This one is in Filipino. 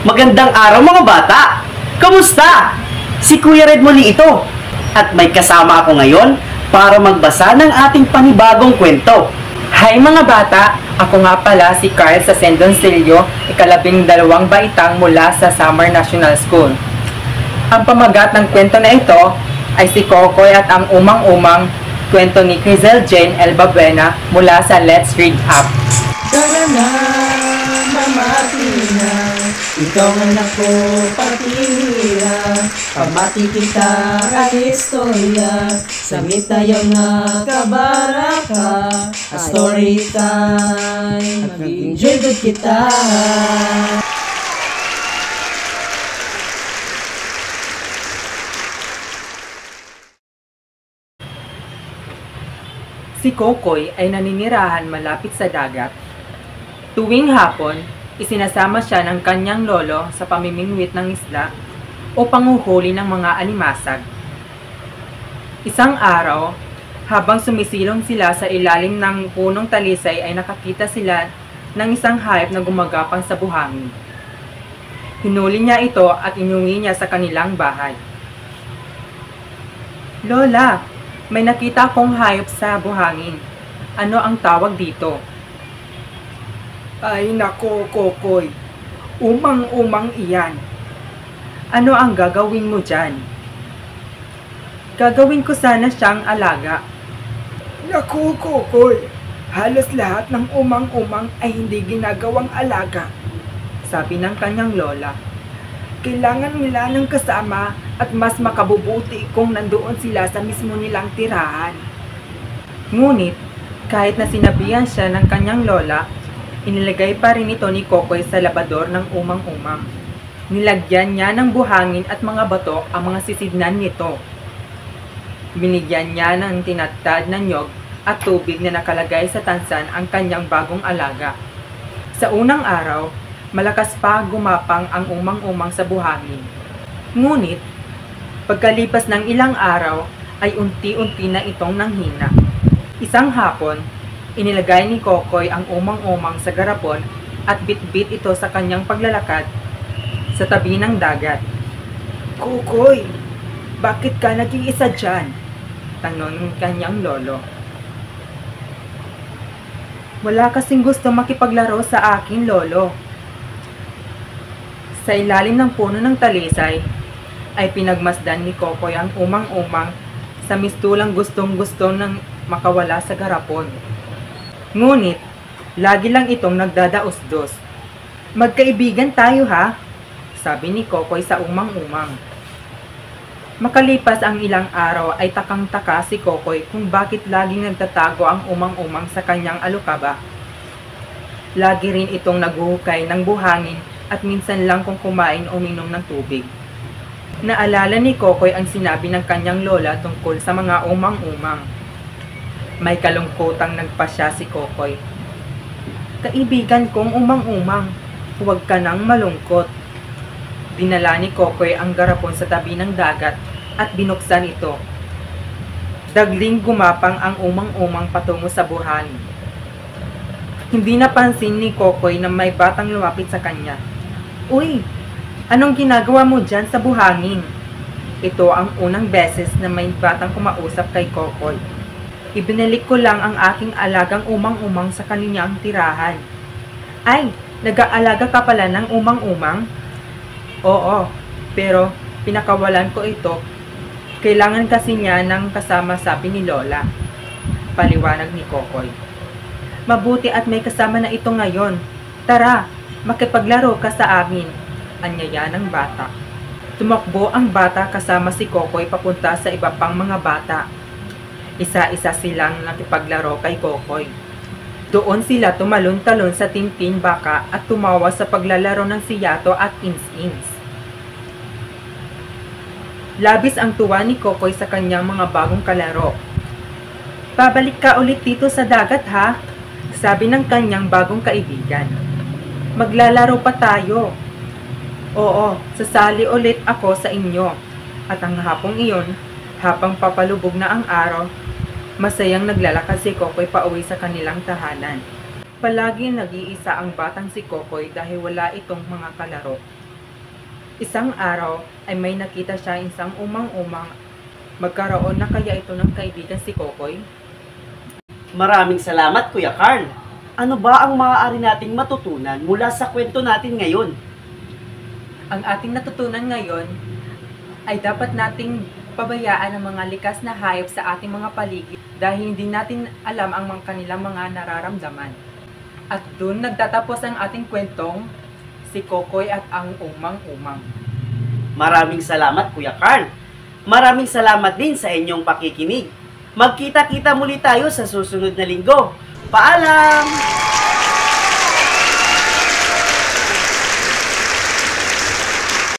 Magandang araw mga bata! Kamusta? Si Kuya Red muli ito. At may kasama ako ngayon para magbasa ng ating panibagong kwento. Hi mga bata! Ako nga pala si Carl sa Sendoncelio, ika-12 baitang mula sa Samar National School. Ang pamagat ng kwento na ito ay si Kokoy at ang umang-umang, kwento ni Crizel Jane Elbabuena mula sa Let's Read Up. Tara na, mamati na, ikaw ang ako patira. Pamati kita ang istorya, sa tayo nga kabaraka. A story time, mag-enjoy good kita. Si Kokoy ay naninirahan malapit sa dagat. Tuwing hapon, isinasama siya ng kanyang lolo sa pamimingwit ng isda o panguhuli ng mga alimasag. Isang araw, habang sumisilong sila sa ilalim ng punong talisay ay nakakita sila ng isang hayop na gumagapang sa buhangin. Hinuli niya ito at inuwi niya sa kanilang bahay. "Lola, may nakita akong hayop sa buhangin. Ano ang tawag dito?" "Ay nako, Kokoy. Umang-umang iyan. Ano ang gagawin mo dyan?" "Gagawin ko sana siyang alaga." "Naku, Kokoy. Halos lahat ng umang-umang ay hindi ginagawang alaga," sabi ng kanyang lola. "Kailangan nila ng kasama at mas makabubuti kung nandoon sila sa mismo nilang tirahan." Ngunit, kahit na sinabihan siya ng kanyang lola, inilagay pa rin ito ni Kokoy sa labador ng umang-umang. Nilagyan niya ng buhangin at mga bato ang mga sisidnan nito. Binigyan niya ng tinatad na niyog at tubig na nakalagay sa tansan ang kanyang bagong alaga. Sa unang araw, malakas pa gumapang ang umang-umang sa buhangin. Ngunit, pagkalipas ng ilang araw, ay unti-unti na itong nanghina. Isang hapon, inilagay ni Kokoy ang umang-umang sa garapon at bit-bit ito sa kanyang paglalakad sa tabi ng dagat. "Kokoy, bakit ka nag-iisa dyan?" tanong ng kanyang lolo. "Wala kasing gusto makipaglaro sa akin, lolo." Sa ilalim ng puno ng talisay, ay pinagmasdan ni Kokoy ang umang-umang sa mistulang gustong-gusto ng makawala sa garapon. Ngunit, lagi lang itong nagdadaos-dos. "Magkaibigan tayo ha?" sabi ni Kokoy sa umang-umang. Makalipas ang ilang araw ay takang-taka si Kokoy kung bakit laging nagtatago ang umang-umang sa kanyang alukaba. Lagi rin itong naghuhukay ng buhangin at minsan lang kung kumain o uminom ng tubig. Naalala ni Kokoy ang sinabi ng kanyang lola tungkol sa mga umang-umang. May kalungkotang nagpasya si Kokoy. "Kaibigan kong umang-umang, huwag ka nang malungkot." Dinala ni Kokoy ang garapon sa tabi ng dagat at binuksan ito. Dagling gumapang ang umang-umang patungo sa buhangin. Hindi napansin ni Kokoy na may batang lumapit sa kanya. "Uy, anong ginagawa mo dyan sa buhangin?" Ito ang unang beses na may batang kumausap kay Kokoy. "Ibinalik ko lang ang aking alagang umang-umang sa kanilang tirahan." "Ay, nag-aalaga ka pala ng umang-umang?" "Oo, pero pinakawalan ko ito. Kailangan kasi niya ng kasama," sabi ni Lola. Paliwanag ni Kokoy. "Mabuti at may kasama na ito ngayon. Tara, makipaglaro ka sa amin," anyaya ng bata. Tumakbo ang bata kasama si Kokoy papunta sa iba pang mga bata. Isa-isa silang nakipaglaro kay Kokoy. Doon sila tumalon-talon sa tintin baka at tumawa sa paglalaro ng siyato at ins-ins. Labis ang tuwa ni Kokoy sa kanyang mga bagong kalaro. "Babalik ka ulit dito sa dagat ha?" sabi ng kanyang bagong kaibigan. "Maglalaro pa tayo." "Oo, sasali ulit ako sa inyo." At ang hapong iyon, habang papalubog na ang araw, masayang naglalakad si Kokoy pauwi sa kanilang tahanan. Palagi nag-iisa ang batang si Kokoy dahil wala itong mga kalaro. Isang araw ay may nakita siya isang umang-umang. Magkaroon na kaya ito ng kaibigan si Kokoy? Maraming salamat, Kuya Carl. Ano ba ang maaari nating matutunan mula sa kwento natin ngayon? Ang ating natutunan ngayon ay dapat nating pabayaan ang mga likas na hayop sa ating mga paligid dahil hindi natin alam ang kanilang mga nararamdaman. At doon nagtatapos ang ating kwentong si Kokoy at ang umang-umang. Maraming salamat, Kuya Carl. Maraming salamat din sa inyong pakikinig. Magkita-kita muli tayo sa susunod na linggo. Paalam!